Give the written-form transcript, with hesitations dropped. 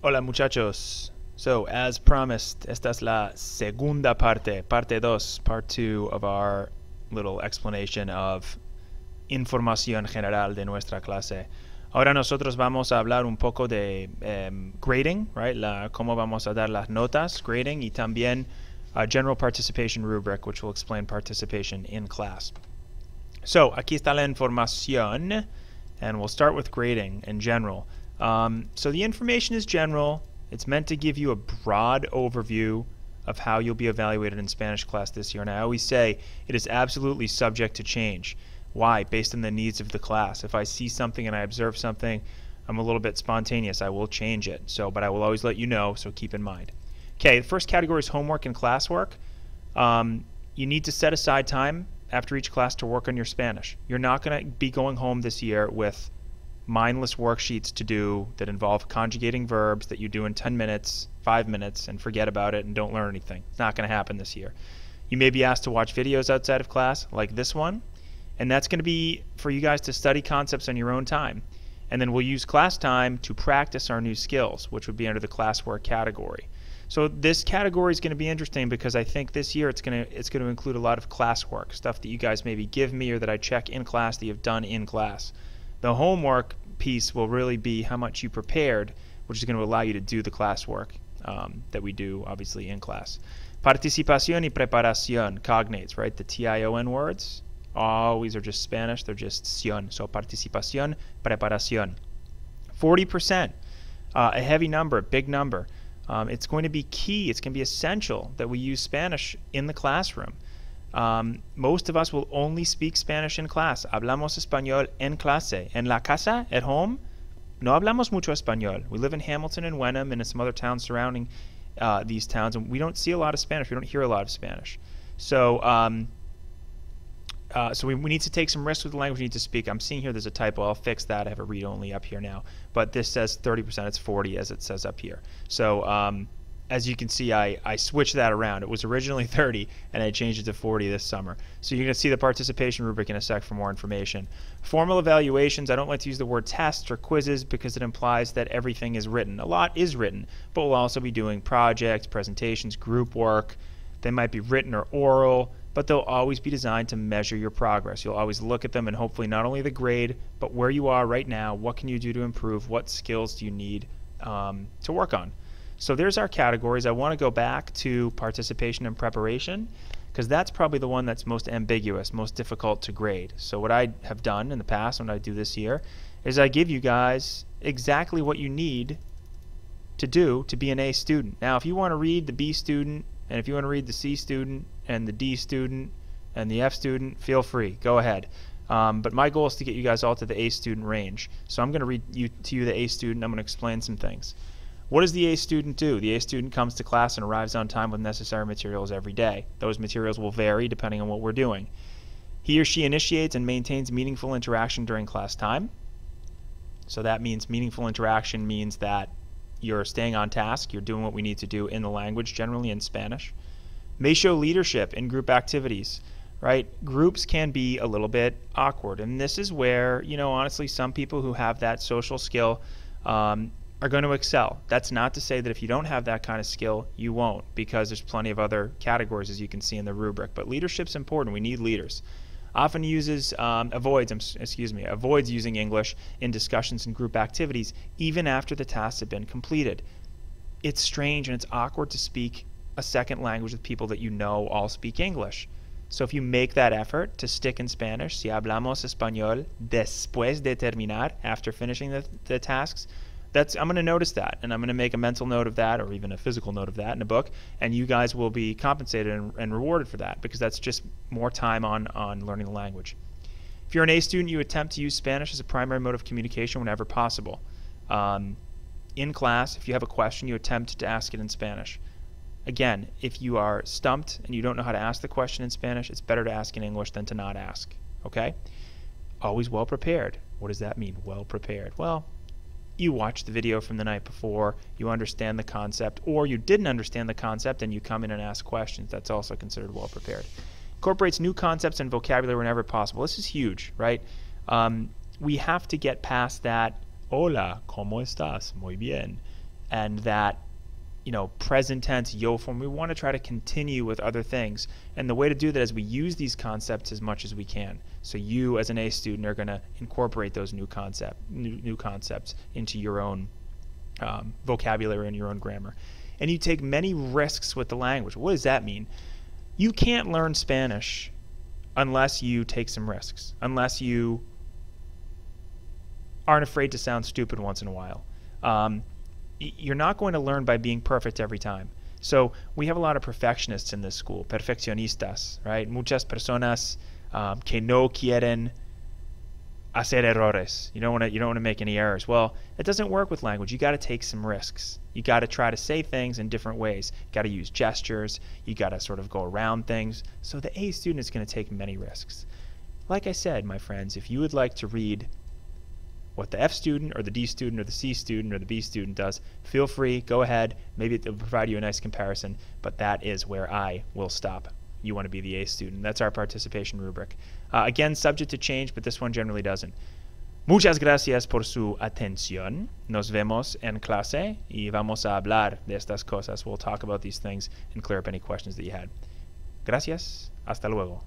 Hola muchachos. So as promised, esta es la segunda parte, parte dos, part two of our little explanation of información general de nuestra clase. Ahora nosotros vamos a hablar un poco de grading, right? Cómo vamos a dar las notas, grading, y también general participation rubric, which will explain participation in class. So aquí está la información, and we'll start with grading in general. So the information is general. It's meant to give you a broad overview of how you'll be evaluated in Spanish class this year. And I always say it is absolutely subject to change. Why? Based on the needs of the class. If I see something and I observe something, I'm a little bit spontaneous. I will change it. But I will always let you know, so keep in mind. Okay, the first category is homework and classwork. You need to set aside time after each class to work on your Spanish. You're not going to be going home this year with mindless worksheets to do that involve conjugating verbs that you do in 10 minutes, 5 minutes, and forget about it and don't learn anything. It's not going to happen this year. You may be asked to watch videos outside of class, like this one, and that's going to be for you guys to study concepts on your own time. And then we'll use class time to practice our new skills, which would be under the classwork category. So this category is going to be interesting because I think this year it's going to include a lot of classwork, stuff that you guys maybe give me or that I check in class that you've done in class. The homework piece will really be how much you prepared, which is going to allow you to do the classwork that we do, obviously, in class. Participación y preparación, cognates, right? The T-I-O-N words always are just Spanish. They're just ción. So participación, preparación. 40%, a heavy number, a big number. It's going to be key. It's going to be essential that we use Spanish in the classroom. Most of us will only speak Spanish in class. Hablamos español en clase. En la casa, at home, no hablamos mucho español. We live in Hamilton and Wenham and in some other towns surrounding these towns, and we don't see a lot of Spanish. We don't hear a lot of Spanish. So we need to take some risks with the language we need to speak. I'm seeing here there's a typo. I'll fix that. I have a read-only up here now. But this says 30%. It's 40 as it says up here. So as you can see, I switched that around. It was originally 30, and I changed it to 40 this summer. So you're going to see the participation rubric in a sec for more information. Formal evaluations, I don't like to use the word tests or quizzes because it implies that everything is written. A lot is written, but we'll also be doing projects, presentations, group work. They might be written or oral, but they'll always be designed to measure your progress. You'll always look at them and hopefully not only the grade, but where you are right now, what can you do to improve, what skills do you need to work on. So there's our categories. I want to go back to participation and preparation because that's probably the one that's most ambiguous, most difficult to grade. So what I have done in the past, and what I do this year, is I give you guys exactly what you need to do to be an A student. Now, if you want to read the B student, and if you want to read the C student, and the D student, and the F student, feel free. Go ahead. But my goal is to get you guys all to the A student range. So I'm going to read to you the A student. I'm going to explain some things. What does the A student do? The A student comes to class and arrives on time with necessary materials every day. Those materials will vary depending on what we're doing. He or she initiates and maintains meaningful interaction during class time. So that means meaningful interaction means that you're staying on task, you're doing what we need to do in the language, generally in Spanish. May show leadership in group activities, right? Groups can be a little bit awkward, and this is where, honestly, some people who have that social skill are going to excel. That's not to say that if you don't have that kind of skill, you won't, because there's plenty of other categories, as you can see in the rubric. But leadership's important. We need leaders. Often avoids using English in discussions and group activities, even after the tasks have been completed. It's strange and it's awkward to speak a second language with people that you know all speak English. So if you make that effort to stick in Spanish, si hablamos español después de terminar, after finishing the tasks, I'm going to notice that, and I'm going to make a mental note of that, or even a physical note of that in a book, and you guys will be compensated and rewarded for that, because that's just more time on learning the language. If you're an A student, you attempt to use Spanish as a primary mode of communication whenever possible. In class, if you have a question, you attempt to ask it in Spanish. Again, if you are stumped and you don't know how to ask the question in Spanish, it's better to ask in English than to not ask. Okay? Always well prepared. What does that mean, well prepared? Well, you watched the video from the night before, you understand the concept, or you didn't understand the concept and you come in and ask questions. That's also considered well prepared. Incorporates new concepts and vocabulary whenever possible. This is huge, right? We have to get past that, hola, ¿cómo estás? Muy bien. and that, present tense, yo form, we want to try to continue with other things. And the way to do that is we use these concepts as much as we can. So you, as an A student, are going to incorporate those new concepts into your own vocabulary and your own grammar. And you take many risks with the language. What does that mean? You can't learn Spanish unless you take some risks, unless you aren't afraid to sound stupid once in a while. You're not going to learn by being perfect every time. So we have a lot of perfectionists in this school, perfeccionistas, right? Muchas personas que no quieren hacer errores. You don't want to make any errors. Well, it doesn't work with language. You got to take some risks. You got to try to say things in different ways. You got to use gestures. You got to sort of go around things. So the A student is going to take many risks. Like I said, my friends, if you would like to read what the F student or the D student or the C student or the B student does, feel free, go ahead. Maybe it'll provide you a nice comparison, but that is where I will stop. You want to be the A student. That's our participation rubric. Again, subject to change, but this one generally doesn't. Muchas gracias por su atención. Nos vemos en clase y vamos a hablar de estas cosas. We'll talk about these things and clear up any questions that you had. Gracias. Hasta luego.